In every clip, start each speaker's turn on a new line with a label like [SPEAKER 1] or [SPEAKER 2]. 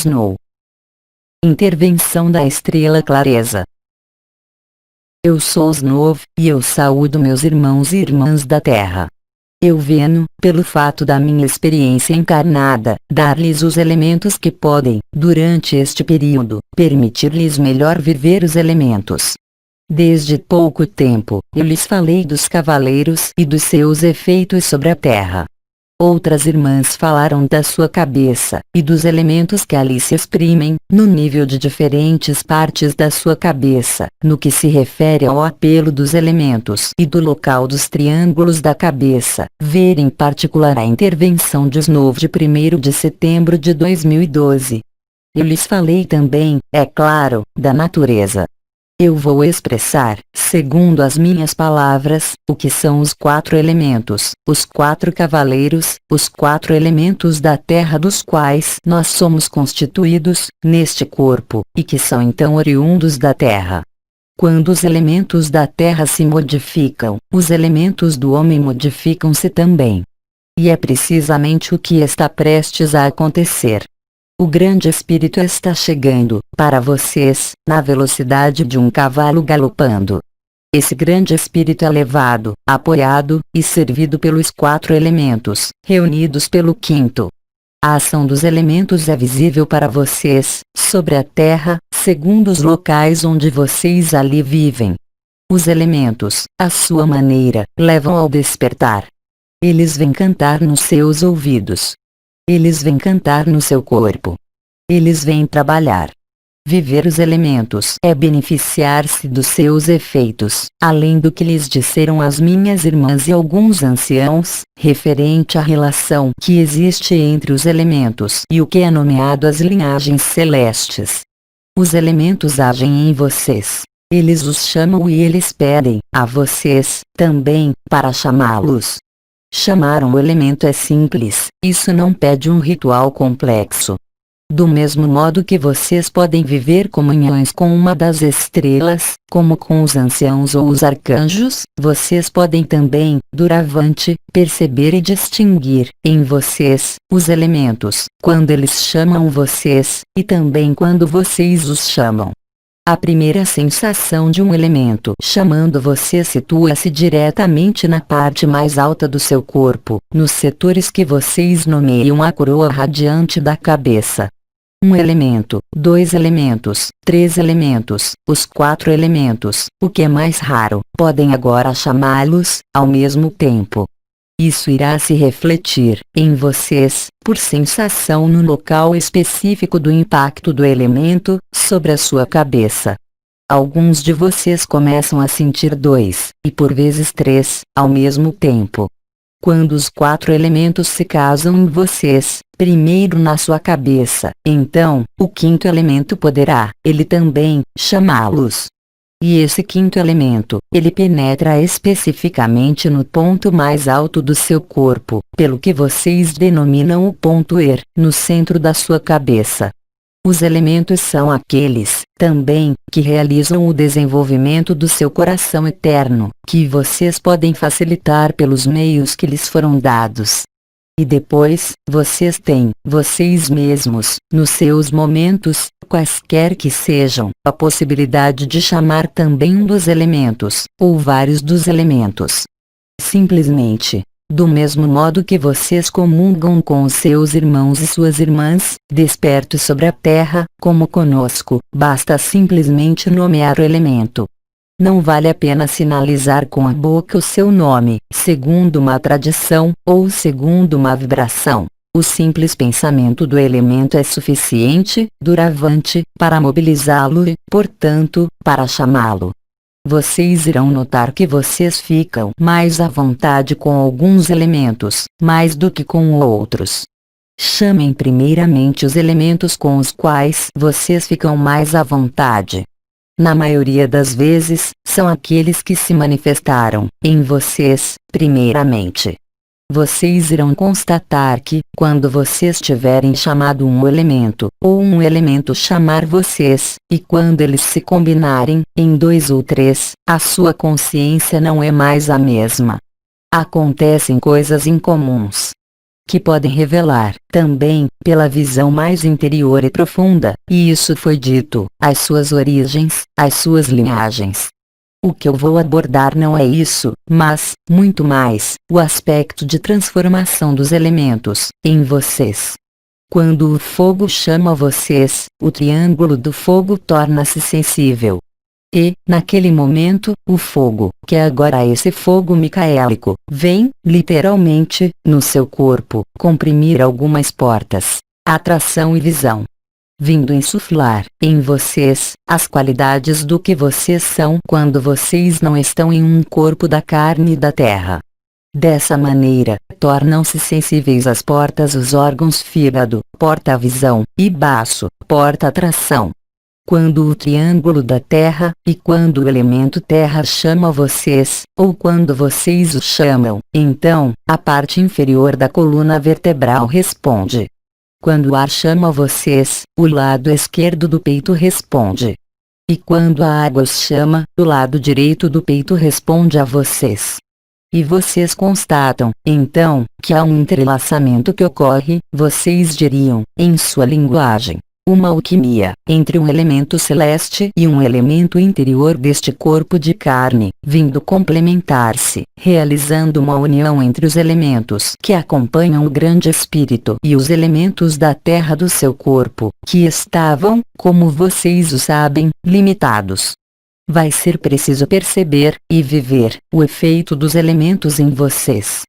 [SPEAKER 1] Snow. Intervenção da estrela Clareza. Eu sou Snow, e eu saúdo meus irmãos e irmãs da Terra. Eu venho, pelo fato da minha experiência encarnada, dar-lhes os elementos que podem, durante este período, permitir-lhes melhor viver os elementos. Desde pouco tempo, eu lhes falei dos cavaleiros e dos seus efeitos sobre a Terra. Outras irmãs falaram da sua cabeça, e dos elementos que ali se exprimem, no nível de diferentes partes da sua cabeça, no que se refere ao apelo dos elementos e do local dos triângulos da cabeça, ver em particular a intervenção de Snow de 1º de setembro de 2012. Eu lhes falei também, é claro, da natureza. Eu vou expressar, segundo as minhas palavras, o que são os 4 elementos, os 4 cavaleiros, os 4 elementos da Terra dos quais nós somos constituídos, neste corpo, e que são então oriundos da Terra. Quando os elementos da Terra se modificam, os elementos do homem modificam-se também. E é precisamente o que está prestes a acontecer. O grande espírito está chegando, para vocês, na velocidade de um cavalo galopando. Esse grande espírito é levado, apoiado, e servido pelos 4 elementos, reunidos pelo 5º. A ação dos elementos é visível para vocês, sobre a Terra, segundo os locais onde vocês ali vivem. Os elementos, à sua maneira, levam ao despertar. Eles vêm cantar nos seus ouvidos. Eles vêm cantar no seu corpo. Eles vêm trabalhar. Viver os elementos é beneficiar-se dos seus efeitos, além do que lhes disseram as minhas irmãs e alguns anciãos, referente à relação que existe entre os elementos e o que é nomeado as linhagens celestes. Os elementos agem em vocês. Eles os chamam e eles pedem, a vocês, também, para chamá-los. Chamar um elemento é simples, isso não pede um ritual complexo. Do mesmo modo que vocês podem viver comunhões com uma das estrelas, como com os anciãos ou os arcanjos, vocês podem também, doravante, perceber e distinguir, em vocês, os elementos, quando eles chamam vocês, e também quando vocês os chamam. A primeira sensação de um elemento chamando você situa-se diretamente na parte mais alta do seu corpo, nos setores que vocês nomeiam a coroa radiante da cabeça. 1 elemento, 2 elementos, 3 elementos, os 4 elementos, o que é mais raro, podem agora chamá-los, ao mesmo tempo. Isso irá se refletir, em vocês, por sensação no local específico do impacto do elemento, sobre a sua cabeça. Alguns de vocês começam a sentir 2, e por vezes 3, ao mesmo tempo. Quando os 4 elementos se casam em vocês, primeiro na sua cabeça, então, o 5º elemento poderá, ele também, chamá-los. E esse 5º elemento, ele penetra especificamente no ponto mais alto do seu corpo, pelo que vocês denominam o ponto ER, no centro da sua cabeça. Os elementos são aqueles, também, que realizam o desenvolvimento do seu coração eterno, que vocês podem facilitar pelos meios que lhes foram dados. E depois, vocês têm, vocês mesmos, nos seus momentos, quaisquer que sejam, a possibilidade de chamar também um dos elementos, ou vários dos elementos. Simplesmente, do mesmo modo que vocês comungam com os seus irmãos e suas irmãs, despertos sobre a Terra, como conosco, basta simplesmente nomear o elemento. Não vale a pena sinalizar com a boca o seu nome, segundo uma tradição, ou segundo uma vibração. O simples pensamento do elemento é suficiente, doravante, para mobilizá-lo e, portanto, para chamá-lo. Vocês irão notar que vocês ficam mais à vontade com alguns elementos, mais do que com outros. Chamem primeiramente os elementos com os quais vocês ficam mais à vontade. Na maioria das vezes, são aqueles que se manifestaram, em vocês, primeiramente. Vocês irão constatar que, quando vocês tiverem chamado um elemento, ou um elemento chamar vocês, e quando eles se combinarem, em 2 ou 3, a sua consciência não é mais a mesma. Acontecem coisas incomuns. que podem revelar, também, pela visão mais interior e profunda, e isso foi dito, as suas origens, as suas linhagens. O que eu vou abordar não é isso, mas, muito mais, o aspecto de transformação dos elementos, em vocês. Quando o fogo chama vocês, o triângulo do fogo torna-se sensível. E, naquele momento, o fogo, que é agora esse fogo micaélico, vem, literalmente, no seu corpo, comprimir algumas portas. Atração e visão. Vindo insuflar, em vocês, as qualidades do que vocês são quando vocês não estão em um corpo da carne e da terra. Dessa maneira, tornam-se sensíveis às portas os órgãos fígado, porta-visão, e baço, porta-atração. Quando o triângulo da terra, e quando o elemento terra chama vocês, ou quando vocês o chamam, então, a parte inferior da coluna vertebral responde. Quando o ar chama vocês, o lado esquerdo do peito responde. E quando a água os chama, o lado direito do peito responde a vocês. E vocês constatam, então, que há um entrelaçamento que ocorre, vocês diriam, em sua linguagem, uma alquimia, entre um elemento celeste e um elemento interior deste corpo de carne, vindo complementar-se, realizando uma união entre os elementos que acompanham o grande espírito e os elementos da terra do seu corpo, que estavam, como vocês o sabem, limitados. Vai ser preciso perceber, e viver, o efeito dos elementos em vocês.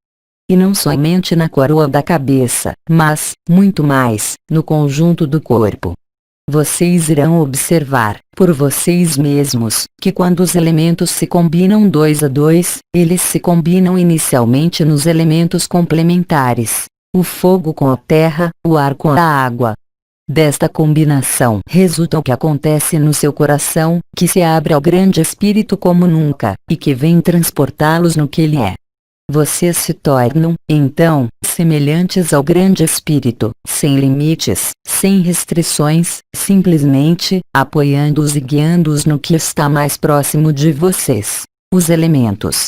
[SPEAKER 1] E não somente na coroa da cabeça, mas, muito mais, no conjunto do corpo. Vocês irão observar, por vocês mesmos, que quando os elementos se combinam 2 a 2, eles se combinam inicialmente nos elementos complementares: o fogo com a terra, o ar com a água. Desta combinação resulta o que acontece no seu coração, que se abre ao grande espírito como nunca, e que vem transportá-los no que ele é. Vocês se tornam, então, semelhantes ao grande espírito, sem limites, sem restrições, simplesmente, apoiando-os e guiando-os no que está mais próximo de vocês, os elementos.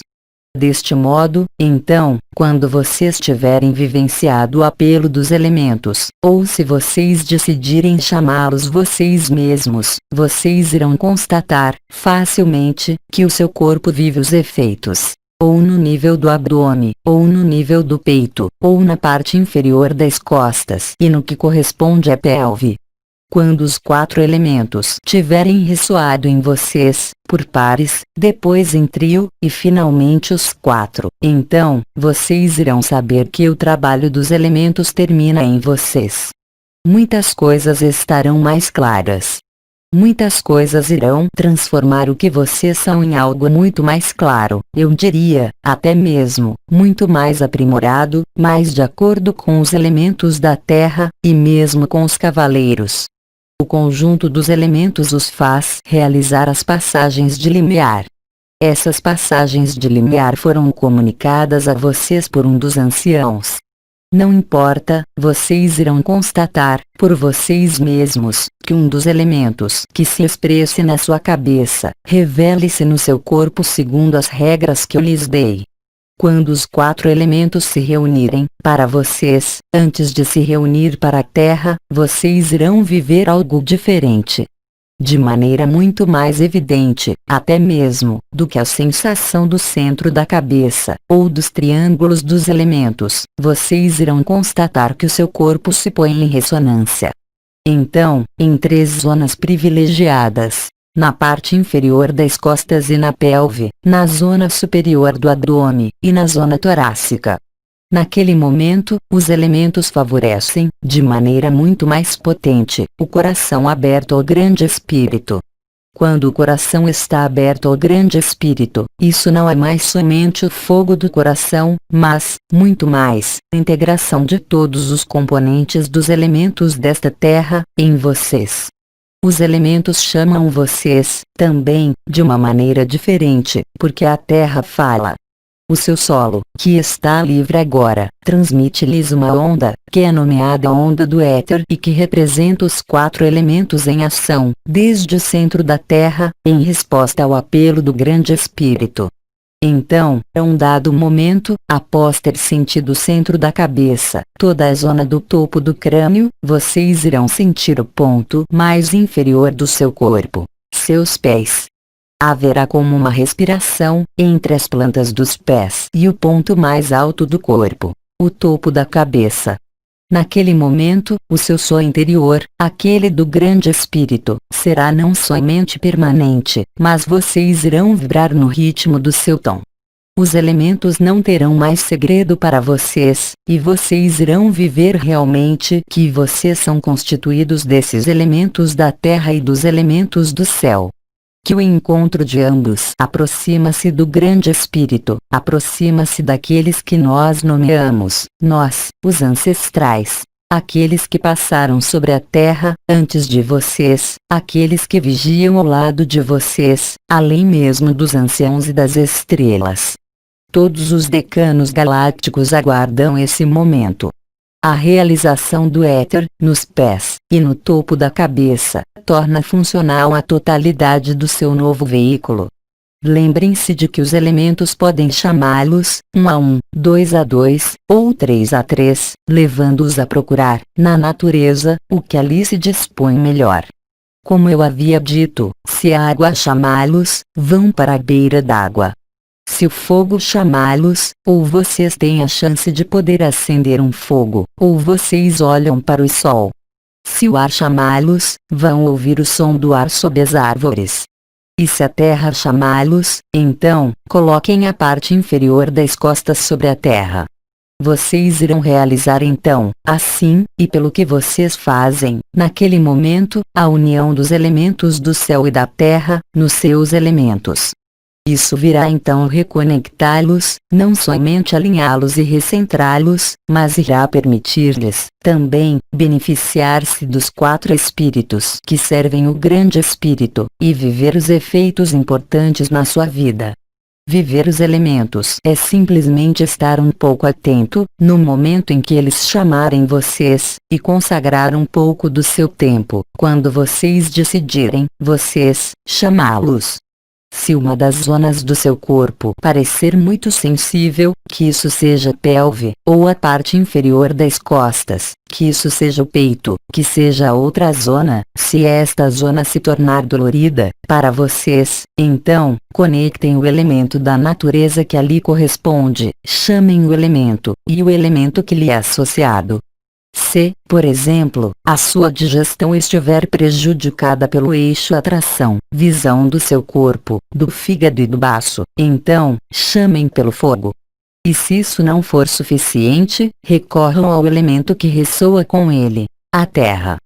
[SPEAKER 1] Deste modo, então, quando vocês tiverem vivenciado o apelo dos elementos, ou se vocês decidirem chamá-los vocês mesmos, vocês irão constatar, facilmente, que o seu corpo vive os efeitos, ou no nível do abdômen, ou no nível do peito, ou na parte inferior das costas e no que corresponde à pelve. Quando os 4 elementos tiverem ressoado em vocês, por pares, depois em trio, e finalmente os 4, então, vocês irão saber que o trabalho dos elementos termina em vocês. Muitas coisas estarão mais claras. Muitas coisas irão transformar o que vocês são em algo muito mais claro, eu diria, até mesmo, muito mais aprimorado, mais de acordo com os elementos da terra, e mesmo com os cavaleiros. O conjunto dos elementos os faz realizar as passagens de limiar. Essas passagens de limiar foram comunicadas a vocês por um dos anciãos. Não importa, vocês irão constatar, por vocês mesmos, que um dos elementos que se expresse na sua cabeça, revele-se no seu corpo segundo as regras que eu lhes dei. Quando os 4 elementos se reunirem, para vocês, antes de se reunir para a Terra, vocês irão viver algo diferente. De maneira muito mais evidente, até mesmo, do que a sensação do centro da cabeça, ou dos triângulos dos elementos, vocês irão constatar que o seu corpo se põe em ressonância. Então, em 3 zonas privilegiadas, na parte inferior das costas e na pelve, na zona superior do abdômen, e na zona torácica. Naquele momento, os elementos favorecem, de maneira muito mais potente, o coração aberto ao grande espírito. Quando o coração está aberto ao grande espírito, isso não é mais somente o fogo do coração, mas, muito mais, a integração de todos os componentes dos elementos desta terra, em vocês. Os elementos chamam vocês, também, de uma maneira diferente, porque a terra fala. O seu solo, que está livre agora, transmite-lhes uma onda, que é nomeada onda do éter e que representa os 4 elementos em ação, desde o centro da terra, em resposta ao apelo do grande espírito. Então, a um dado momento, após ter sentido o centro da cabeça, toda a zona do topo do crânio, vocês irão sentir o ponto mais inferior do seu corpo, seus pés. Haverá como uma respiração entre as plantas dos pés e o ponto mais alto do corpo, o topo da cabeça. Naquele momento, o seu som interior, aquele do grande espírito, será não somente permanente, mas vocês irão vibrar no ritmo do seu tom. Os elementos não terão mais segredo para vocês, e vocês irão viver realmente que vocês são constituídos desses elementos da terra e dos elementos do céu. Que o encontro de ambos aproxima-se do grande espírito, aproxima-se daqueles que nós nomeamos, nós, os ancestrais, aqueles que passaram sobre a terra, antes de vocês, aqueles que vigiam ao lado de vocês, além mesmo dos anciãos e das estrelas. Todos os decanos galácticos aguardam esse momento. A realização do éter, nos pés, e no topo da cabeça, torna funcional a totalidade do seu novo veículo. Lembrem-se de que os elementos podem chamá-los, 1 a 1, 2 a 2, ou 3 a 3, levando-os a procurar, na natureza, o que ali se dispõe melhor. Como eu havia dito, se a água chamá-los, vão para a beira d'água. Se o fogo chamá-los, ou vocês têm a chance de poder acender um fogo, ou vocês olham para o sol. Se o ar chamá-los, vão ouvir o som do ar sob as árvores. E se a terra chamá-los, então, coloquem a parte inferior das costas sobre a terra. Vocês irão realizar então, assim, e pelo que vocês fazem, naquele momento, a união dos elementos do céu e da terra, nos seus elementos. Isso virá então reconectá-los, não somente alinhá-los e recentrá-los, mas irá permitir-lhes, também, beneficiar-se dos 4 espíritos que servem o grande espírito, e viver os efeitos importantes na sua vida. Viver os elementos é simplesmente estar um pouco atento, no momento em que eles chamarem vocês, e consagrar um pouco do seu tempo, quando vocês decidirem, vocês, chamá-los. Se uma das zonas do seu corpo parecer muito sensível, que isso seja a pelve, ou a parte inferior das costas, que isso seja o peito, que seja outra zona, se esta zona se tornar dolorida, para vocês, então, conectem o elemento da natureza que ali corresponde, chamem o elemento, e o elemento que lhe é associado. Se, por exemplo, a sua digestão estiver prejudicada pelo eixo atração, visão do seu corpo, do fígado e do baço, então, chamem pelo fogo. E se isso não for suficiente, recorram ao elemento que ressoa com ele, a terra.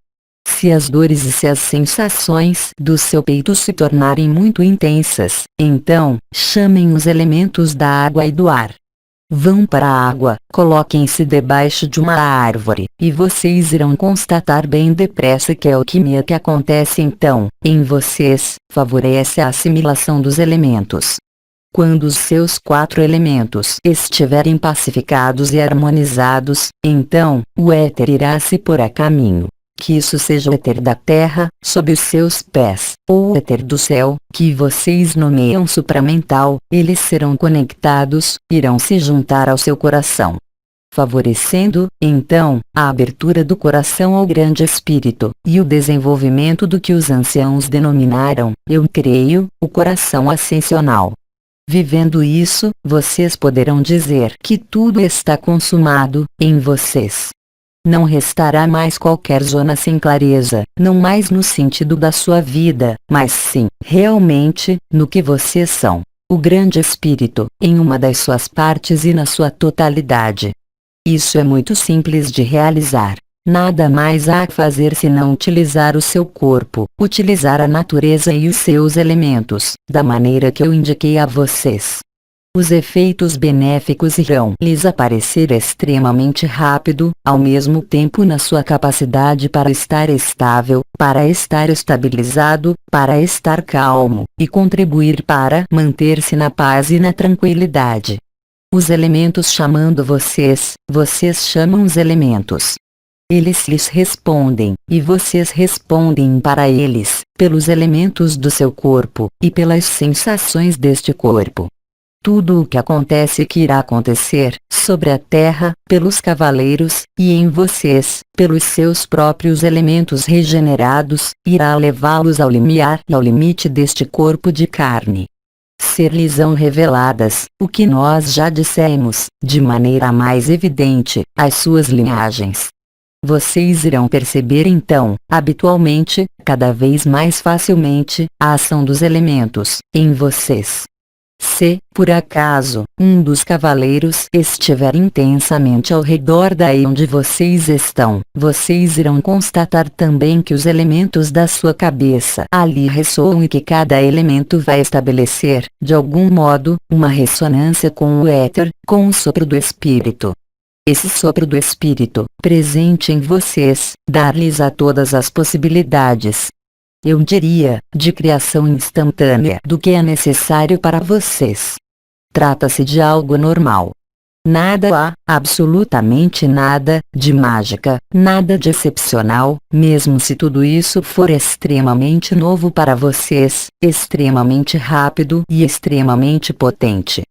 [SPEAKER 1] Se as dores e se as sensações do seu peito se tornarem muito intensas, então, chamem os elementos da água e do ar. Vão para a água, coloquem-se debaixo de uma árvore, e vocês irão constatar bem depressa que a alquimia que acontece então, em vocês, favorece a assimilação dos elementos. Quando os seus 4 elementos estiverem pacificados e harmonizados, então, o éter irá se pôr a caminho. Que isso seja o éter da terra, sob os seus pés, ou o éter do céu, que vocês nomeiam supramental, eles serão conectados, irão se juntar ao seu coração. Favorecendo, então, a abertura do coração ao grande espírito, e o desenvolvimento do que os anciãos denominaram, eu creio, o coração ascensional. Vivendo isso, vocês poderão dizer que tudo está consumado, em vocês. Não restará mais qualquer zona sem clareza, não mais no sentido da sua vida, mas sim, realmente, no que vocês são, o grande espírito, em uma das suas partes e na sua totalidade. Isso é muito simples de realizar. Nada mais há a fazer senão utilizar o seu corpo, utilizar a natureza e os seus elementos, da maneira que eu indiquei a vocês. Os efeitos benéficos irão lhes aparecer extremamente rápido, ao mesmo tempo na sua capacidade para estar estável, para estar estabilizado, para estar calmo, e contribuir para manter-se na paz e na tranquilidade. Os elementos chamando vocês, vocês chamam os elementos. Eles lhes respondem, e vocês respondem para eles, pelos elementos do seu corpo, e pelas sensações deste corpo. Tudo o que acontece e que irá acontecer, sobre a Terra, pelos cavaleiros, e em vocês, pelos seus próprios elementos regenerados, irá levá-los ao limiar e ao limite deste corpo de carne. Ser-lhes-ão reveladas, o que nós já dissemos, de maneira mais evidente, as suas linhagens. Vocês irão perceber então, habitualmente, cada vez mais facilmente, a ação dos elementos, em vocês. Se, por acaso, um dos cavaleiros estiver intensamente ao redor daí onde vocês estão, vocês irão constatar também que os elementos da sua cabeça ali ressoam e que cada elemento vai estabelecer, de algum modo, uma ressonância com o éter, com o sopro do espírito. Esse sopro do espírito, presente em vocês, dar-lhes a todas as possibilidades, eu diria, de criação instantânea do que é necessário para vocês. Trata-se de algo normal. Nada há, absolutamente nada, de mágica, nada de excepcional, mesmo se tudo isso for extremamente novo para vocês, extremamente rápido e extremamente potente.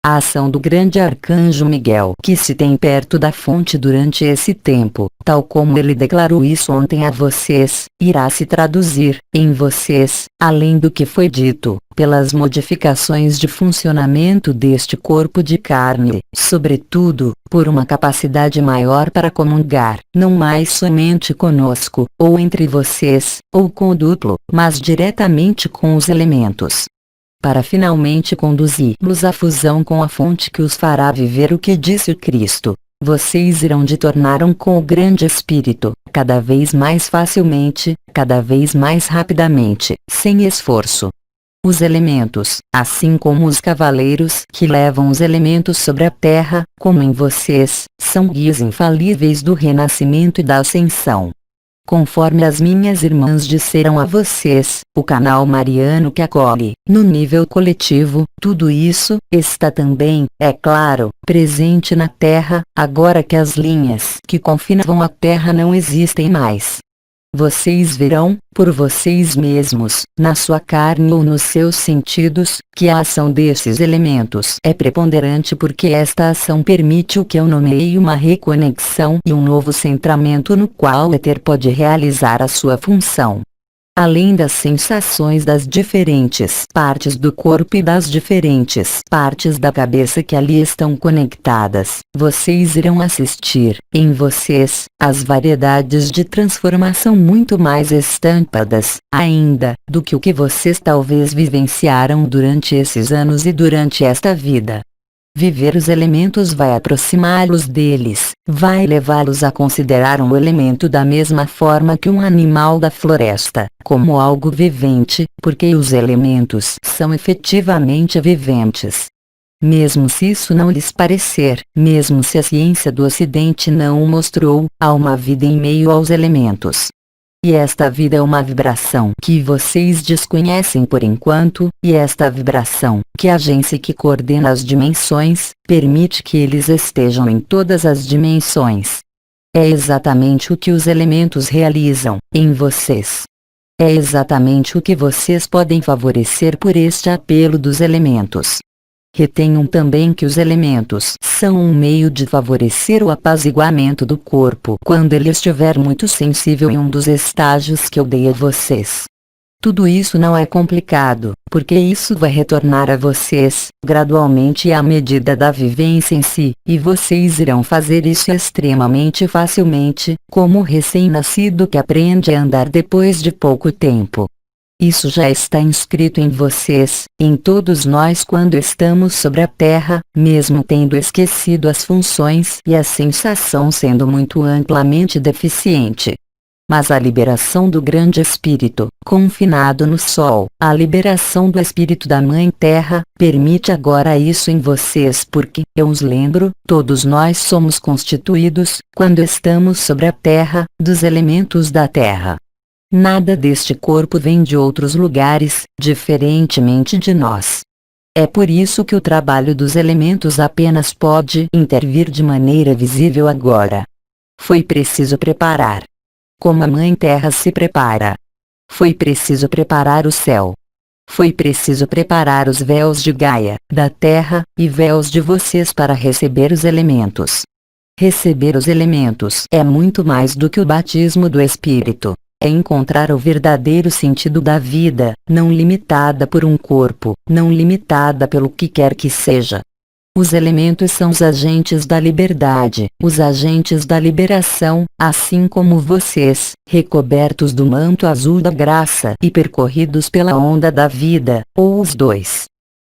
[SPEAKER 1] A ação do grande arcanjo Miguel que se tem perto da fonte durante esse tempo, tal como ele declarou isso ontem a vocês, irá se traduzir, em vocês, além do que foi dito, pelas modificações de funcionamento deste corpo de carne, sobretudo, por uma capacidade maior para comungar, não mais somente conosco, ou entre vocês, ou com o duplo, mas diretamente com os elementos. Para finalmente conduzi-los à fusão com a fonte que os fará viver o que disse o Cristo. Vocês irão de tornar um com o grande Espírito, cada vez mais facilmente, cada vez mais rapidamente, sem esforço. Os elementos, assim como os cavaleiros que levam os elementos sobre a terra, como em vocês, são guias infalíveis do renascimento e da ascensão. Conforme as minhas irmãs disseram a vocês, o canal mariano que acolhe, no nível coletivo, tudo isso, está também, é claro, presente na Terra, agora que as linhas que confinavam a Terra não existem mais. Vocês verão, por vocês mesmos, na sua carne ou nos seus sentidos, que a ação desses elementos é preponderante porque esta ação permite o que eu nomeei uma reconexão e um novo centramento no qual o éter pode realizar a sua função. Além das sensações das diferentes partes do corpo e das diferentes partes da cabeça que ali estão conectadas, vocês irão assistir, em vocês, às variedades de transformação muito mais estampadas, ainda, do que o que vocês talvez vivenciaram durante esses anos e durante esta vida. Viver os elementos vai aproximá-los deles, vai levá-los a considerar um elemento da mesma forma que um animal da floresta, como algo vivente, porque os elementos são efetivamente viventes. Mesmo se isso não lhes parecer, mesmo se a ciência do Ocidente não o mostrou, há uma vida em meio aos elementos. E esta vida é uma vibração que vocês desconhecem por enquanto, e esta vibração, que a agência que coordena as dimensões, permite que eles estejam em todas as dimensões. É exatamente o que os elementos realizam, em vocês. É exatamente o que vocês podem favorecer por este apelo dos elementos. Retenham também que os elementos são um meio de favorecer o apaziguamento do corpo quando ele estiver muito sensível em um dos estágios que eu dei a vocês. Tudo isso não é complicado, porque isso vai retornar a vocês, gradualmente e à medida da vivência em si, e vocês irão fazer isso extremamente facilmente, como o recém-nascido que aprende a andar depois de pouco tempo. Isso já está inscrito em vocês, em todos nós quando estamos sobre a Terra, mesmo tendo esquecido as funções e a sensação sendo muito amplamente deficiente. Mas a liberação do grande Espírito, confinado no Sol, a liberação do Espírito da Mãe Terra, permite agora isso em vocês porque, eu os lembro, todos nós somos constituídos, quando estamos sobre a Terra, dos elementos da Terra. Nada deste corpo vem de outros lugares, diferentemente de nós. É por isso que o trabalho dos elementos apenas pode intervir de maneira visível agora. Foi preciso preparar. Como a Mãe Terra se prepara. Foi preciso preparar o céu. Foi preciso preparar os véus de Gaia, da terra, e véus de vocês para receber os elementos. Receber os elementos é muito mais do que o batismo do Espírito. É encontrar o verdadeiro sentido da vida, não limitada por um corpo, não limitada pelo que quer que seja. Os elementos são os agentes da liberdade, os agentes da liberação, assim como vocês, recobertos do manto azul da graça e percorridos pela onda da vida, ou os dois.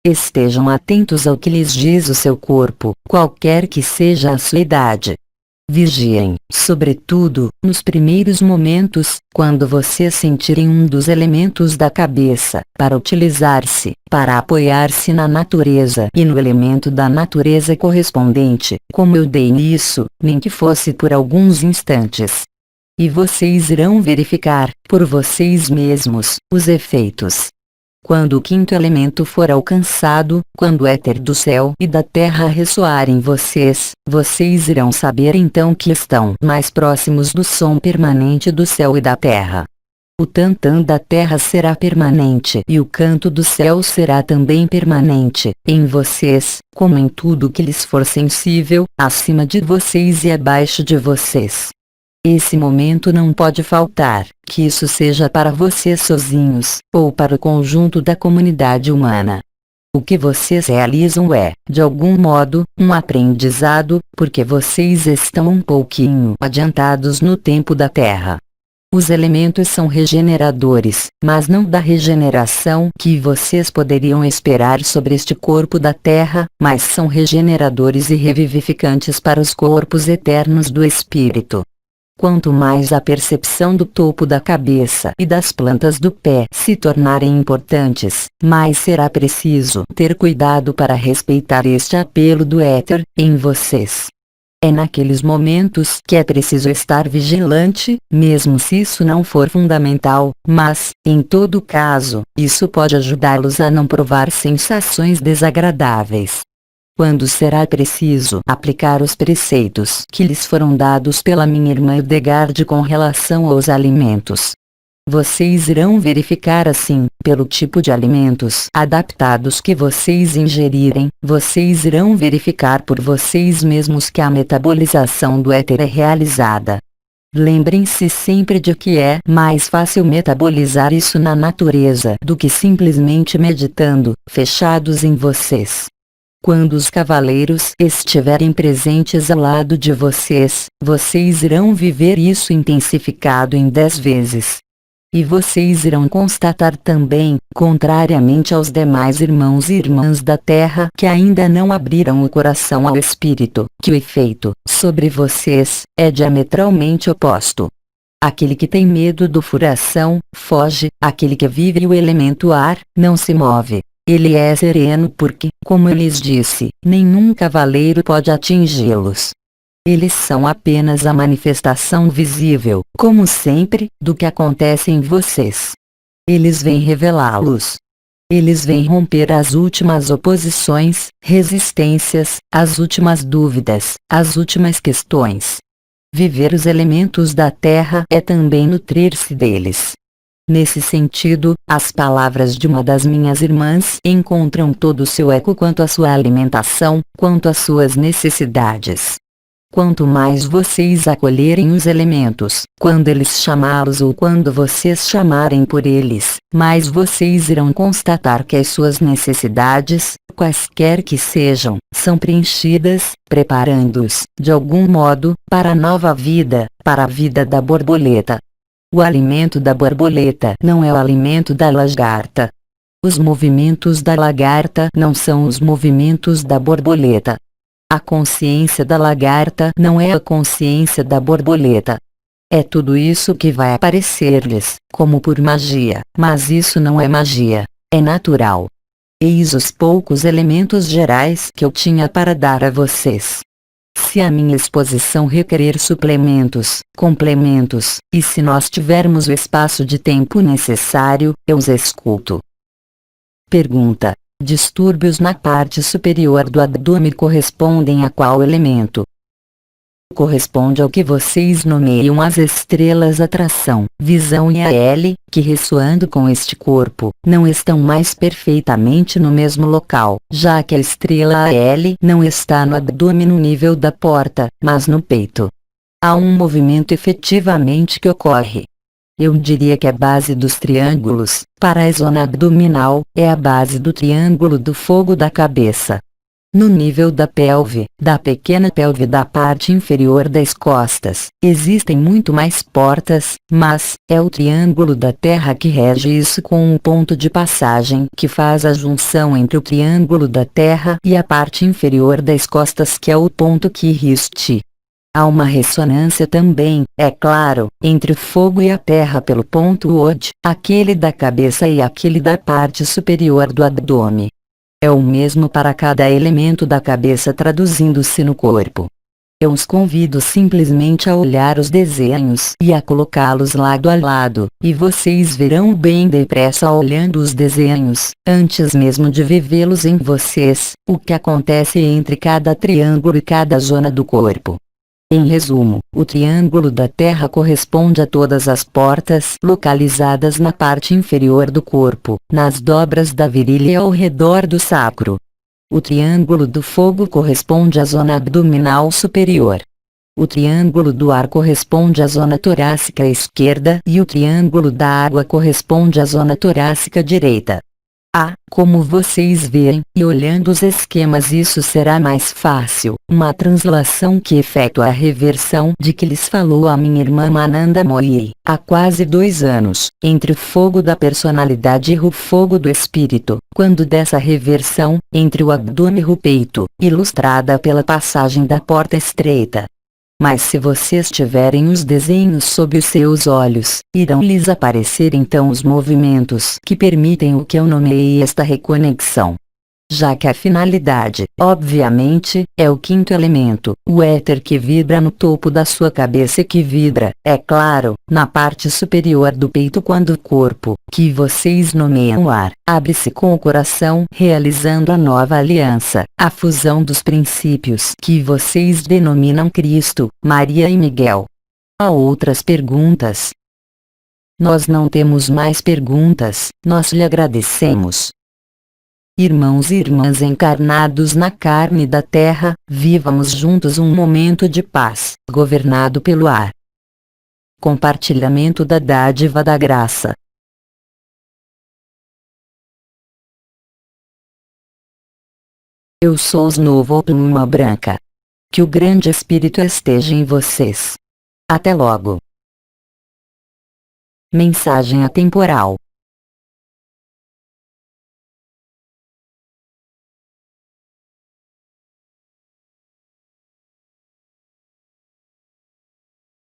[SPEAKER 1] Estejam atentos ao que lhes diz o seu corpo, qualquer que seja a sua idade. Vigiem, sobretudo, nos primeiros momentos, quando vocês sentirem um dos elementos da cabeça, para utilizar-se, para apoiar-se na natureza e no elemento da natureza correspondente, como eu dei nisso, nem que fosse por alguns instantes. E vocês irão verificar, por vocês mesmos, os efeitos. Quando o quinto elemento for alcançado, quando o éter do céu e da terra ressoar em vocês, vocês irão saber então que estão mais próximos do som permanente do céu e da terra. O tantã da terra será permanente e o canto do céu será também permanente, em vocês, como em tudo que lhes for sensível, acima de vocês e abaixo de vocês. Esse momento não pode faltar, que isso seja para vocês sozinhos, ou para o conjunto da comunidade humana. O que vocês realizam é, de algum modo, um aprendizado, porque vocês estão um pouquinho adiantados no tempo da Terra. Os elementos são regeneradores, mas não da regeneração que vocês poderiam esperar sobre este corpo da Terra, mas são regeneradores e revivificantes para os corpos eternos do Espírito. Quanto mais a percepção do topo da cabeça e das plantas do pé se tornarem importantes, mais será preciso ter cuidado para respeitar este apelo do éter, em vocês. É naqueles momentos que é preciso estar vigilante, mesmo se isso não for fundamental, mas, em todo caso, isso pode ajudá-los a não provar sensações desagradáveis. Quando será preciso aplicar os preceitos que lhes foram dados pela minha irmã Hildegard com relação aos alimentos. Vocês irão verificar assim, pelo tipo de alimentos adaptados que vocês ingerirem, vocês irão verificar por vocês mesmos que a metabolização do éter é realizada. Lembrem-se sempre de que é mais fácil metabolizar isso na natureza do que simplesmente meditando, fechados em vocês. Quando os cavaleiros estiverem presentes ao lado de vocês, vocês irão viver isso intensificado em 10 vezes. E vocês irão constatar também, contrariamente aos demais irmãos e irmãs da Terra que ainda não abriram o coração ao Espírito, que o efeito, sobre vocês, é diametralmente oposto. Aquele que tem medo do furação, foge, aquele que vive o elemento ar, não se move. Ele é sereno porque, como eu lhes disse, nenhum cavaleiro pode atingi-los. Eles são apenas a manifestação visível, como sempre, do que acontece em vocês. Eles vêm revelá-los. Eles vêm romper as últimas oposições, resistências, as últimas dúvidas, as últimas questões. Viver os elementos da terra é também nutrir-se deles. Nesse sentido, as palavras de uma das minhas irmãs encontram todo o seu eco quanto à sua alimentação, quanto às suas necessidades. Quanto mais vocês acolherem os elementos, quando eles chamá-los ou quando vocês chamarem por eles, mais vocês irão constatar que as suas necessidades, quaisquer que sejam, são preenchidas, preparando-os, de algum modo, para a nova vida, para a vida da borboleta. O alimento da borboleta não é o alimento da lagarta. Os movimentos da lagarta não são os movimentos da borboleta. A consciência da lagarta não é a consciência da borboleta. É tudo isso que vai aparecer-lhes, como por magia, mas isso não é magia, é natural. Eis os poucos elementos gerais que eu tinha para dar a vocês. Se a minha exposição requerer suplementos, complementos, e se nós tivermos o espaço de tempo necessário, eu os escuto. Pergunta: distúrbios na parte superior do abdômen correspondem a qual elemento? corresponde ao que vocês nomeiam as estrelas atração, visão e a L, que ressoando com este corpo, não estão mais perfeitamente no mesmo local, já que a estrela AL não está no abdômen no nível da porta, mas no peito. Há um movimento efetivamente que ocorre. Eu diria que a base dos triângulos, para a zona abdominal, é a base do triângulo do fogo da cabeça. No nível da pelve, da pequena pelve da parte inferior das costas, existem muito mais portas, mas é o triângulo da terra que rege isso com um ponto de passagem que faz a junção entre o triângulo da terra e a parte inferior das costas, que é o ponto que riste. Há uma ressonância também, é claro, entre o fogo e a terra pelo ponto OD, aquele da cabeça e aquele da parte superior do abdômen. É o mesmo para cada elemento da cabeça traduzindo-se no corpo. Eu os convido simplesmente a olhar os desenhos e a colocá-los lado a lado, e vocês verão bem depressa olhando os desenhos, antes mesmo de vivê-los em vocês, o que acontece entre cada triângulo e cada zona do corpo. Em resumo, o triângulo da Terra corresponde a todas as portas localizadas na parte inferior do corpo, nas dobras da virilha e ao redor do sacro. O triângulo do fogo corresponde à zona abdominal superior. O triângulo do ar corresponde à zona torácica esquerda e o triângulo da água corresponde à zona torácica direita. Como vocês veem, e olhando os esquemas isso será mais fácil, uma translação que efetua a reversão de que lhes falou a minha irmã Mananda Moyi, há quase 2 anos, entre o fogo da personalidade e o fogo do espírito, quando dessa reversão, entre o abdômen e o peito, ilustrada pela passagem da porta estreita. Mas se vocês tiverem os desenhos sob os seus olhos, irão-lhes aparecer então os movimentos que permitem o que eu nomeei esta reconexão. Já que a finalidade, obviamente, é o quinto elemento, o éter que vibra no topo da sua cabeça e que vibra, é claro, na parte superior do peito quando o corpo, que vocês nomeiam ar, abre-se com o coração, realizando a nova aliança, a fusão dos princípios que vocês denominam Cristo, Maria e Miguel. Há outras perguntas? Nós não temos mais perguntas, nós lhe agradecemos. Irmãos e irmãs encarnados na carne da terra, vivamos juntos um momento de paz, governado pelo ar. Compartilhamento da dádiva da graça. Eu sou o novo pluma branca. Que o grande Espírito esteja em vocês. Até logo. Mensagem atemporal.